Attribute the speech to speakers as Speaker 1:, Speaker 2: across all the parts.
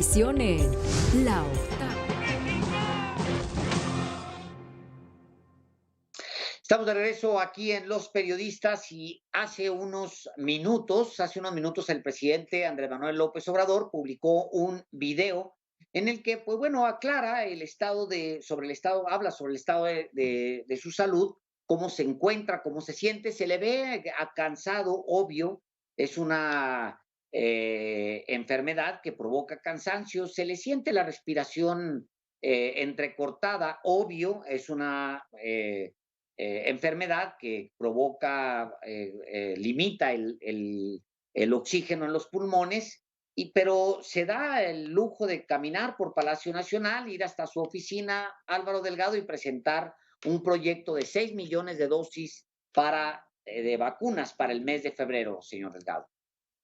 Speaker 1: televisión en La Octava.
Speaker 2: Estamos de regreso aquí en Los Periodistas y hace unos minutos, el presidente Andrés Manuel López Obrador publicó un video en el que, pues bueno, aclara habla sobre el estado de su salud, cómo se encuentra, cómo se siente, se le ve cansado, obvio, es una enfermedad que provoca cansancio, se le siente la respiración entrecortada, obvio, es una enfermedad que provoca, limita el oxígeno en los pulmones, pero se da el lujo de caminar por Palacio Nacional, ir hasta su oficina, Álvaro Delgado, y presentar un proyecto de 6 millones de dosis de vacunas para el mes de febrero, señor Delgado.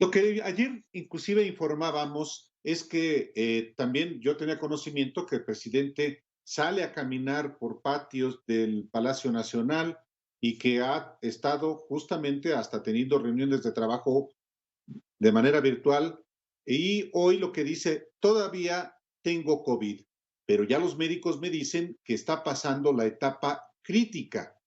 Speaker 3: Lo que ayer inclusive informábamos es que también yo tenía conocimiento que el presidente sale a caminar por patios del Palacio Nacional y que ha estado justamente hasta teniendo reuniones de trabajo de manera virtual. Y hoy lo que dice, todavía tengo COVID, pero ya los médicos me dicen que está pasando la etapa crítica.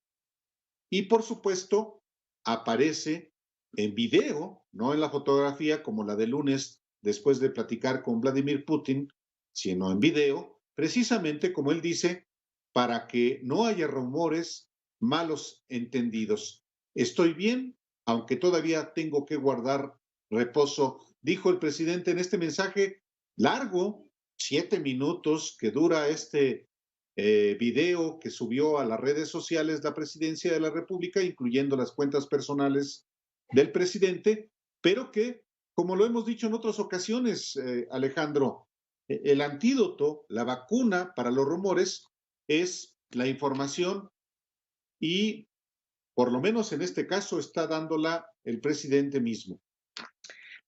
Speaker 3: Y por supuesto, aparece en video, no en la fotografía como la de lunes después de platicar con Vladimir Putin, sino en video, precisamente como él dice, para que no haya rumores malos entendidos. Estoy bien, aunque todavía tengo que guardar reposo, dijo el presidente en este mensaje largo, 7 minutos que dura este video que subió a las redes sociales la Presidencia de la República, incluyendo las cuentas personales del presidente, pero que, como lo hemos dicho en otras ocasiones, Alejandro, el antídoto, la vacuna para los rumores es la información y, por lo menos en este caso, está dándola el presidente mismo.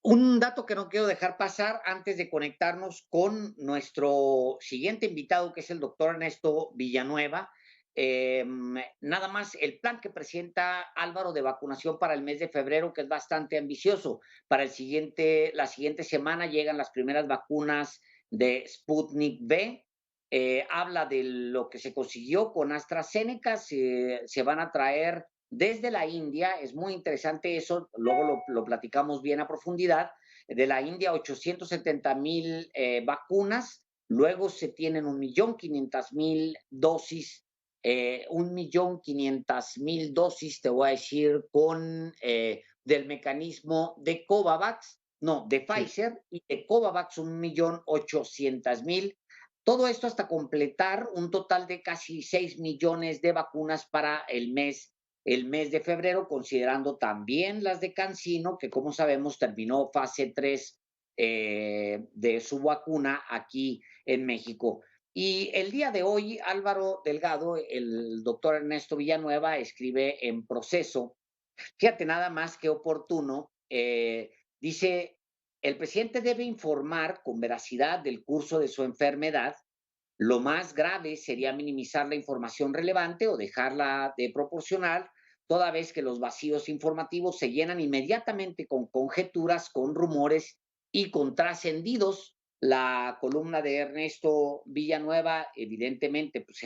Speaker 2: Un dato que no quiero dejar pasar antes de conectarnos con nuestro siguiente invitado, que es el doctor Ernesto Villanueva. Nada más el plan que presenta Álvaro de vacunación para el mes de febrero, que es bastante ambicioso. La siguiente semana llegan las primeras vacunas de Sputnik V. Habla de lo que se consiguió con AstraZeneca, se van a traer desde la India, es muy interesante eso, luego lo platicamos bien a profundidad, de la India 870,000 vacunas, luego se tienen 1,500,000 dosis, 1,500,000 dosis, te voy a decir, del mecanismo de Covax, no, de Pfizer, y de Covax 1,800,000. Todo esto hasta completar un total de casi 6 millones de vacunas para el mes de febrero, considerando también las de CanSino, que como sabemos terminó fase 3 de su vacuna aquí en México. Y el día de hoy, Álvaro Delgado, el doctor Ernesto Villanueva, escribe en Proceso, fíjate nada más que oportuno, dice, el presidente debe informar con veracidad del curso de su enfermedad. Lo más grave sería minimizar la información relevante o dejarla de proporcionar, toda vez que los vacíos informativos se llenan inmediatamente con conjeturas, con rumores y con trascendidos. La columna de Ernesto Villanueva, evidentemente, pues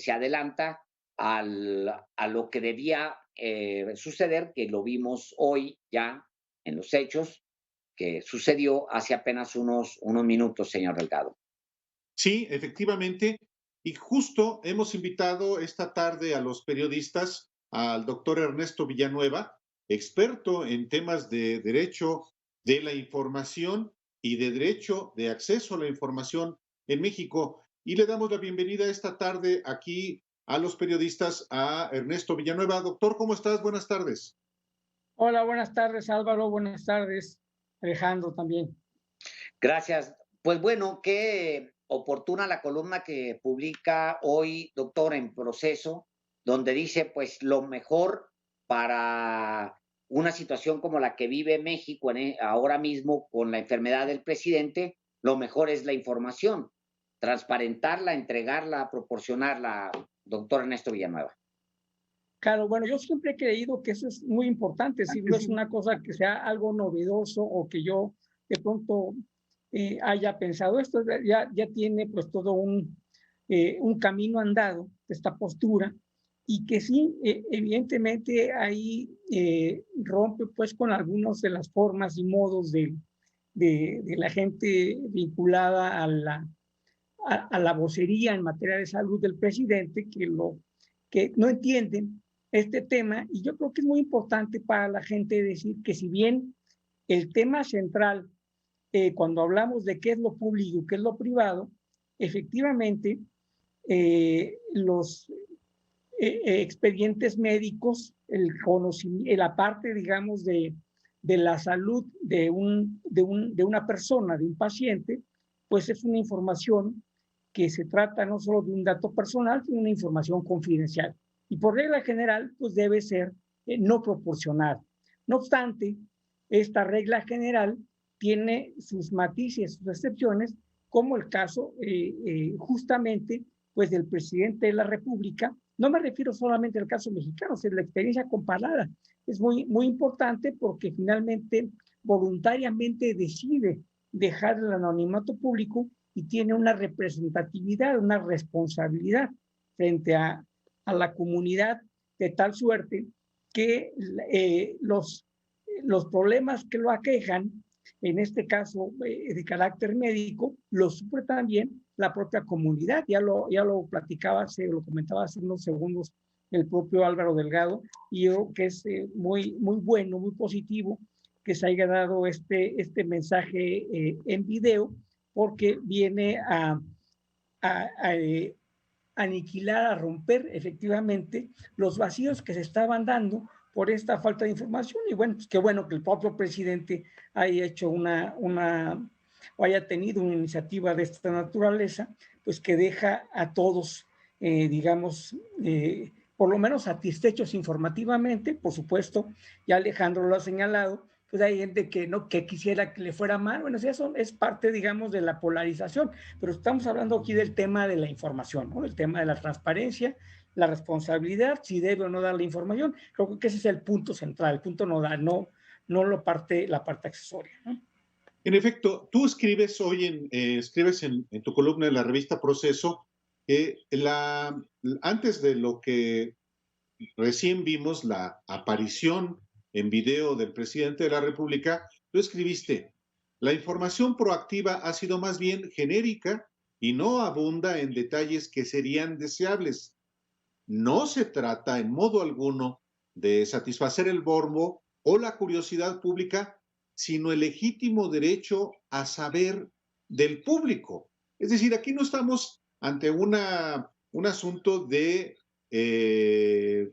Speaker 2: se adelanta a lo que debía suceder, que lo vimos hoy ya en los hechos, que sucedió hace apenas unos minutos, señor Delgado.
Speaker 3: Sí, efectivamente. Y justo hemos invitado esta tarde a los periodistas al doctor Ernesto Villanueva, experto en temas de derecho de la información y de derecho de acceso a la información en México. Y le damos la bienvenida esta tarde aquí a los periodistas a Ernesto Villanueva. Doctor, ¿cómo estás? Buenas tardes.
Speaker 4: Hola, buenas tardes Álvaro, buenas tardes Alejandro también.
Speaker 2: Gracias. Pues bueno, qué oportuna la columna que publica hoy, doctor, en Proceso, donde dice, pues, lo mejor para una situación como la que vive México ahora mismo con la enfermedad del presidente, lo mejor es la información, transparentarla, entregarla, proporcionarla, doctor Ernesto Villanueva.
Speaker 4: Claro, bueno, yo siempre he creído que eso es muy importante, si no es una cosa que sea algo novedoso o que yo de pronto haya pensado esto. Ya tiene pues todo un camino andado, esta postura, y que sí, evidentemente ahí rompe pues con algunas de las formas y modos de la gente vinculada a la vocería en materia de salud del presidente, que no entienden este tema. Y yo creo que es muy importante para la gente decir que si bien el tema central, cuando hablamos de qué es lo público y qué es lo privado, efectivamente los expedientes médicos, el conocimiento, la parte, digamos, de la salud de una persona, de un paciente, pues es una información que se trata no solo de un dato personal, sino una información confidencial. Y por regla general, pues debe ser no proporcionada. No obstante, esta regla general tiene sus matices, sus excepciones, como el caso justamente pues del presidente de la República. No me refiero solamente al caso mexicano, la experiencia comparada es muy importante porque finalmente voluntariamente decide dejar el anonimato público y tiene una representatividad, una responsabilidad frente a la comunidad, de tal suerte que los problemas que lo aquejan, en este caso de carácter médico, lo sufre también la propia comunidad. Ya lo platicaba, lo comentaba hace unos segundos el propio Álvaro Delgado, y yo creo que es muy bueno, muy positivo que se haya dado este mensaje en video, porque viene a aniquilar, a romper efectivamente los vacíos que se estaban dando por esta falta de información. Y bueno, pues qué bueno que el propio presidente haya hecho o haya tenido una iniciativa de esta naturaleza, pues que deja a todos, digamos, por lo menos satisfechos informativamente. Por supuesto, ya Alejandro lo ha señalado, pues hay gente que quisiera que le fuera mal. Bueno, eso es parte, digamos, de la polarización, pero estamos hablando aquí del tema de la información, ¿no? El tema de la transparencia, la responsabilidad, si debe o no dar la información. Creo que ese es el punto central, el punto nodal, no la parte accesoria, ¿no?
Speaker 3: En efecto, tú escribes hoy escribes en tu columna de la revista Proceso, antes de lo que recién vimos, la aparición en video del presidente de la República, tú escribiste: la información proactiva ha sido más bien genérica y no abunda en detalles que serían deseables. No se trata en modo alguno de satisfacer el morbo o la curiosidad pública, sino el legítimo derecho a saber del público. Es decir, aquí no estamos ante un asunto de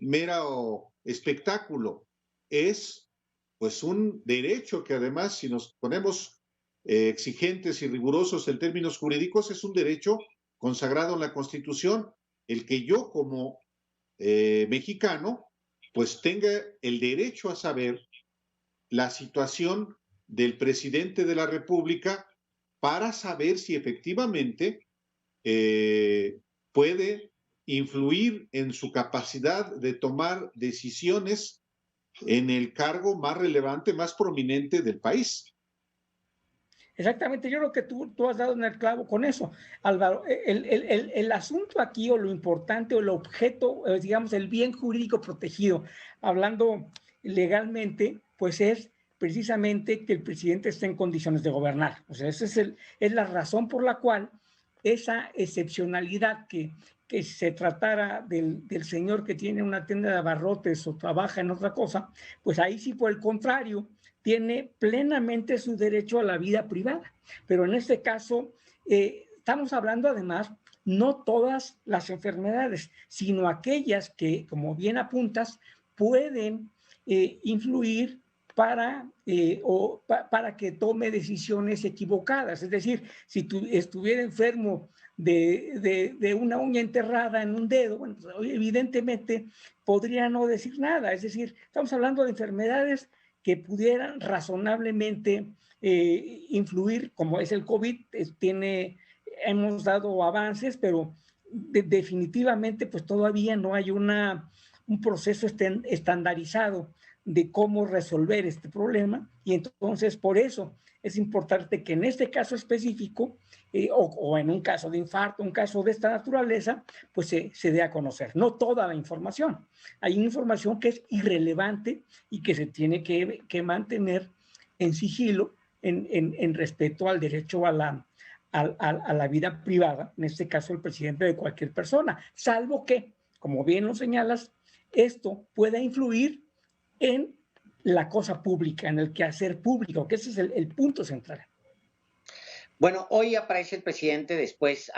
Speaker 3: mero espectáculo. Es pues un derecho que además, si nos ponemos exigentes y rigurosos en términos jurídicos, es un derecho consagrado en la Constitución, el que yo como mexicano pues tenga el derecho a saber la situación del presidente de la República para saber si efectivamente puede influir en su capacidad de tomar decisiones en el cargo más relevante, más prominente del país.
Speaker 4: Exactamente, yo creo que tú has dado en el clavo con eso, Álvaro. El asunto aquí, o lo importante, o el objeto, digamos, el bien jurídico protegido, hablando legalmente, pues es precisamente que el presidente esté en condiciones de gobernar. O sea, esa es la razón por la cual esa excepcionalidad que se tratara del señor que tiene una tienda de abarrotes o trabaja en otra cosa, pues ahí sí, por el contrario, tiene plenamente su derecho a la vida privada. Pero en este caso, estamos hablando además no todas las enfermedades, sino aquellas que, como bien apuntas, pueden influir para que tome decisiones equivocadas. Es decir, si tú estuviera enfermo de una uña enterrada en un dedo, bueno, pues, evidentemente podría no decir nada. Es decir, estamos hablando de enfermedades que pudieran razonablemente influir, como es el COVID. Hemos dado avances, pero definitivamente pues todavía no hay un proceso estandarizado de cómo resolver este problema, y entonces por eso es importante que en este caso específico, o en un caso de infarto, un caso de esta naturaleza, pues se dé a conocer. No toda la información. Hay información que es irrelevante y que se tiene que mantener en sigilo, en respeto al derecho a la vida privada, en este caso el presidente de cualquier persona, salvo que, como bien lo señalas, esto pueda influir en la cosa pública, en el quehacer público, que ese es el punto central.
Speaker 2: Bueno, hoy aparece el presidente después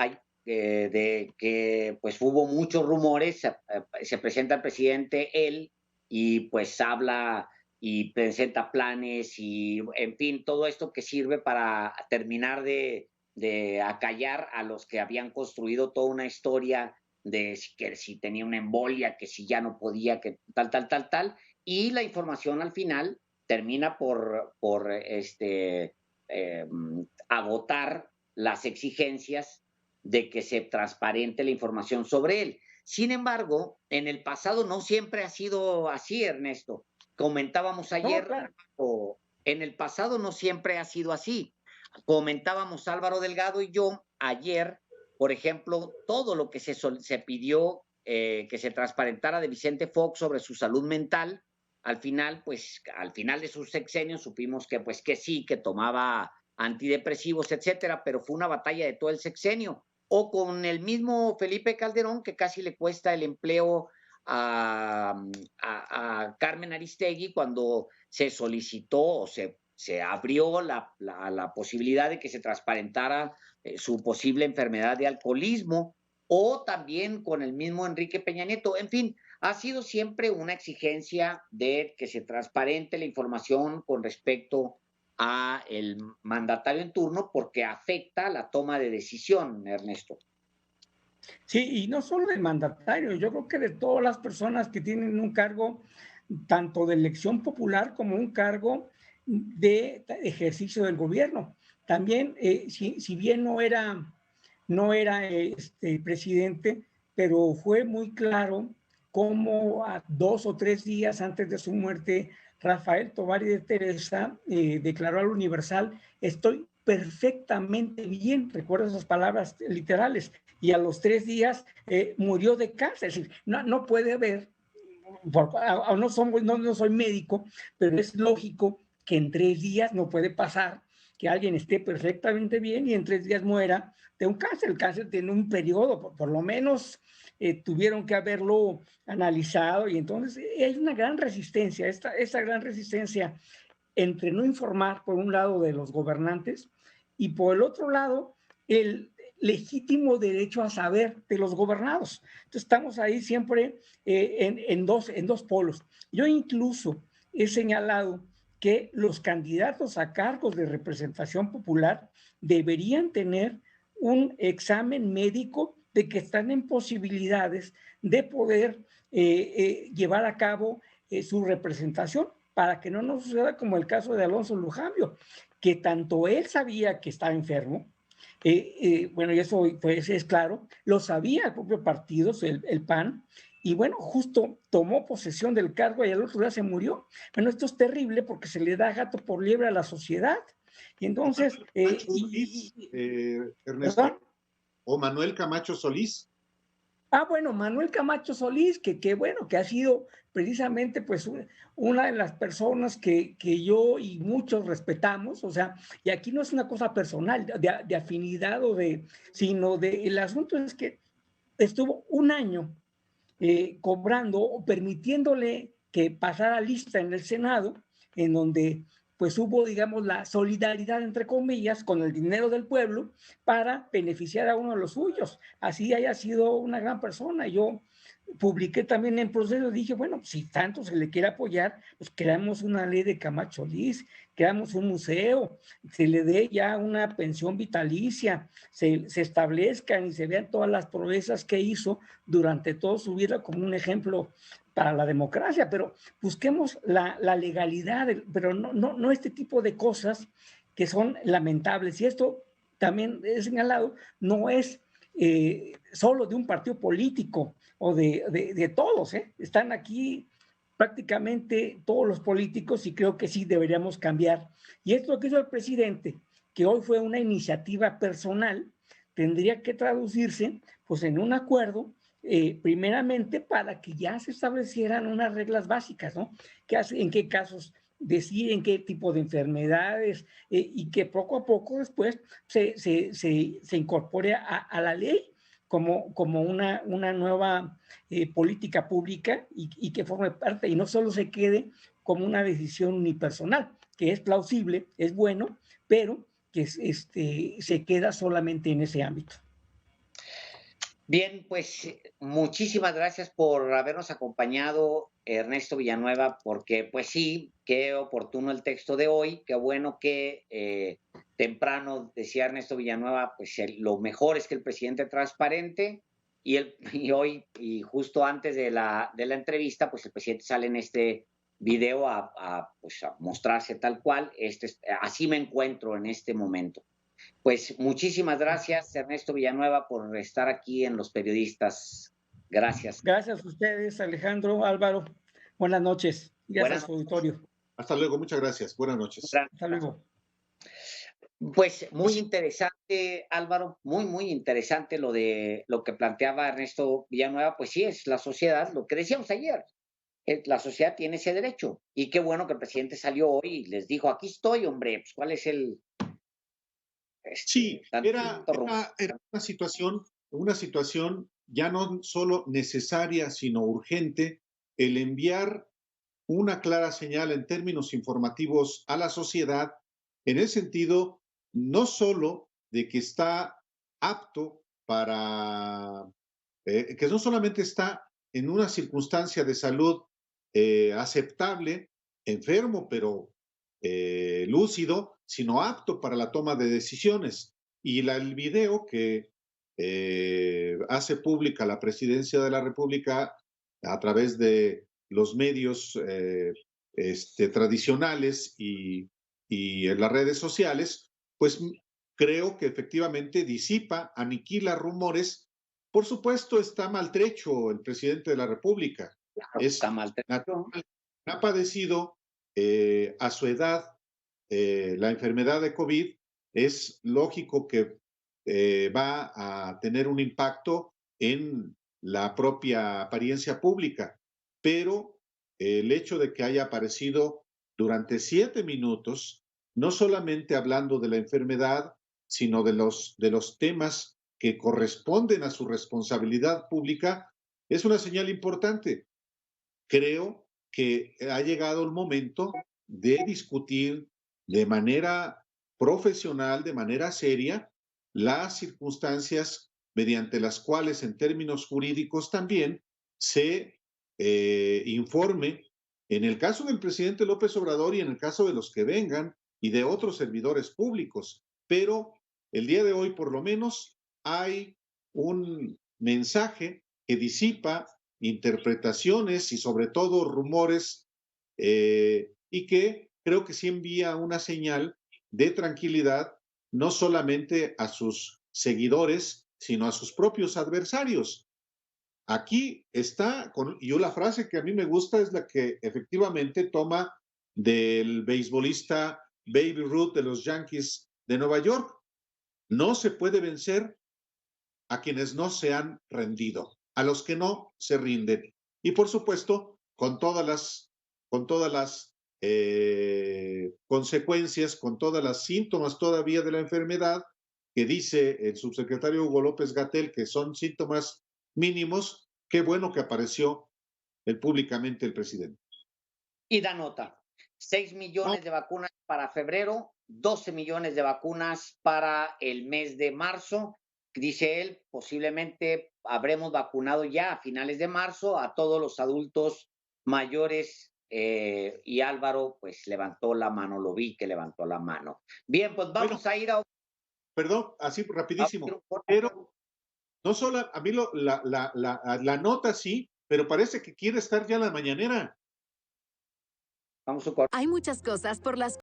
Speaker 2: de que pues hubo muchos rumores, se presenta el presidente él y pues habla y presenta planes y en fin, todo esto que sirve para terminar de acallar a los que habían construido toda una historia de que si tenía una embolia, que si ya no podía, que tal, y la información al final termina por eh, agotar las exigencias de que se transparente la información sobre él. Sin embargo, en el pasado no siempre ha sido así, Ernesto. Comentábamos ayer,
Speaker 4: No, claro.
Speaker 2: en el pasado no siempre ha sido así. Comentábamos Álvaro Delgado y yo ayer, por ejemplo, todo lo que se pidió que se transparentara de Vicente Fox sobre su salud mental, al final, pues, al final de sus sexenios supimos que, pues, que sí, que tomaba antidepresivos, etcétera, pero fue una batalla de todo el sexenio. O con el mismo Felipe Calderón, que casi le cuesta el empleo a Carmen Aristegui cuando se solicitó o se abrió la posibilidad de que se transparentara su posible enfermedad de alcoholismo, o también con el mismo Enrique Peña Nieto. En fin, ha sido siempre una exigencia de que se transparente la información con respecto a el mandatario en turno porque afecta la toma de decisión, Ernesto.
Speaker 4: Sí, y no solo del mandatario, yo creo que de todas las personas que tienen un cargo tanto de elección popular como un cargo de ejercicio del gobierno. También, si bien no era presidente, pero fue muy claro cómo a 2 o 3 días antes de su muerte, Rafael Tovar de Teresa declaró al Universal: estoy perfectamente bien, recuerda esas palabras literales, y a los 3 días murió de cáncer. Es decir, no puede haber, no soy médico, pero es lógico que en 3 días no puede pasar que alguien esté perfectamente bien y en 3 días muera de un cáncer. El cáncer tiene un periodo, por lo menos tuvieron que haberlo analizado, y entonces hay una gran resistencia, esta gran resistencia entre no informar, por un lado, de los gobernantes, y por el otro lado, el legítimo derecho a saber de los gobernados. Entonces estamos ahí siempre en dos polos. Yo incluso he señalado que los candidatos a cargos de representación popular deberían tener un examen médico de que están en posibilidades de poder llevar a cabo su representación, para que no nos suceda como el caso de Alonso Lujambio, que tanto él sabía que estaba enfermo, bueno, y eso pues es claro, lo sabía el propio partido, el PAN, y bueno, justo tomó posesión del cargo y al otro día se murió. Bueno, esto es terrible porque se le da gato por liebre a la sociedad. Y entonces...
Speaker 3: Ernesto,
Speaker 4: ¿perdón?
Speaker 3: o Manuel Camacho Solís.
Speaker 4: Bueno, Manuel Camacho Solís, bueno, que ha sido precisamente pues una de las personas que yo y muchos respetamos, o sea, y aquí no es una cosa personal, de afinidad sino el asunto es que estuvo un año cobrando o permitiéndole que pasara lista en el Senado, en donde pues hubo, digamos, la solidaridad, entre comillas, con el dinero del pueblo para beneficiar a uno de los suyos. Así haya sido una gran persona. Yo publiqué también en Proceso, dije, bueno, si tanto se le quiere apoyar, pues creamos una ley de Camacho Solís, creamos un museo, se le dé ya una pensión vitalicia, se establezcan y se vean todas las proezas que hizo durante toda su vida como un ejemplo para la democracia, pero busquemos la legalidad, pero no este tipo de cosas que son lamentables. Y esto también he señalado, no es solo de un partido político o de todos, ¿eh? Están aquí prácticamente todos los políticos, y creo que sí deberíamos cambiar. Y esto que hizo el presidente, que hoy fue una iniciativa personal, tendría que traducirse pues en un acuerdo, primeramente para que ya se establecieran unas reglas básicas, ¿no? En qué casos decir, en qué tipo de enfermedades, y que poco a poco después se incorpore a la ley como una nueva política pública, y que forme parte, y no solo se quede como una decisión unipersonal, que es plausible, es bueno, pero que se queda solamente en ese ámbito.
Speaker 2: Bien, pues muchísimas gracias por habernos acompañado, Ernesto Villanueva, porque pues sí, qué oportuno el texto de hoy, qué bueno que temprano decía Ernesto Villanueva, pues lo mejor es que el presidente transparente, y hoy, y justo antes de la entrevista, pues el presidente sale en este video pues a mostrarse tal cual. Así me encuentro en este momento. Pues muchísimas gracias, Ernesto Villanueva, por estar aquí en Los Periodistas. Gracias.
Speaker 4: Gracias a ustedes, Alejandro, Álvaro. Buenas noches. Gracias a su auditorio.
Speaker 3: Hasta luego, muchas gracias. Buenas noches.
Speaker 4: Hasta luego.
Speaker 2: Pues muy interesante, Álvaro, muy interesante lo que planteaba Ernesto Villanueva. Pues sí, es la sociedad, lo que decíamos ayer. La sociedad tiene ese derecho. Y qué bueno que el presidente salió hoy y les dijo, aquí estoy, hombre, pues ¿cuál es el...?
Speaker 3: Sí, era una situación ya no solo necesaria, sino urgente, el enviar una clara señal en términos informativos a la sociedad, en el sentido no solo de que está apto para, que no solamente está en una circunstancia de salud aceptable, enfermo, pero lúcido, sino apto para la toma de decisiones. Y el video que hace pública la Presidencia de la República a través de los medios tradicionales y en las redes sociales, pues creo que efectivamente disipa, aniquila rumores. Por supuesto, está maltrecho el presidente de la República.
Speaker 2: Está maltrecho.
Speaker 3: Ha padecido a su edad la enfermedad de COVID. Es lógico que va a tener un impacto en la propia apariencia pública, pero el hecho de que haya aparecido durante 7 minutos, no solamente hablando de la enfermedad, sino de los temas que corresponden a su responsabilidad pública, es una señal importante. Creo que ha llegado el momento de discutir de manera profesional, de manera seria, las circunstancias mediante las cuales en términos jurídicos también se informe, en el caso del presidente López Obrador y en el caso de los que vengan y de otros servidores públicos. Pero el día de hoy, por lo menos, hay un mensaje que disipa interpretaciones y sobre todo rumores, y que creo que sí envía una señal de tranquilidad no solamente a sus seguidores, sino a sus propios adversarios. Aquí está, y la frase que a mí me gusta es la que efectivamente toma del beisbolista Baby Ruth de los Yankees de Nueva York: no se puede vencer a quienes no se han rendido, a los que no se rinden. Y por supuesto, con todas las consecuencias, con todas las síntomas todavía de la enfermedad, que dice el subsecretario Hugo López-Gatell que son síntomas mínimos. Qué bueno que apareció públicamente el presidente.
Speaker 2: Y da nota: 6 millones de vacunas para febrero, 12 millones de vacunas para el mes de marzo. Dice él, posiblemente habremos vacunado ya a finales de marzo a todos los adultos mayores, y Álvaro pues levantó la mano, lo vi que levantó la mano. Bien, pues vamos a ir a...
Speaker 3: Perdón, así rapidísimo, pero no solo a mí la nota sí, pero parece que quiere estar ya en la mañanera.
Speaker 2: Vamos a...
Speaker 1: Hay muchas cosas por las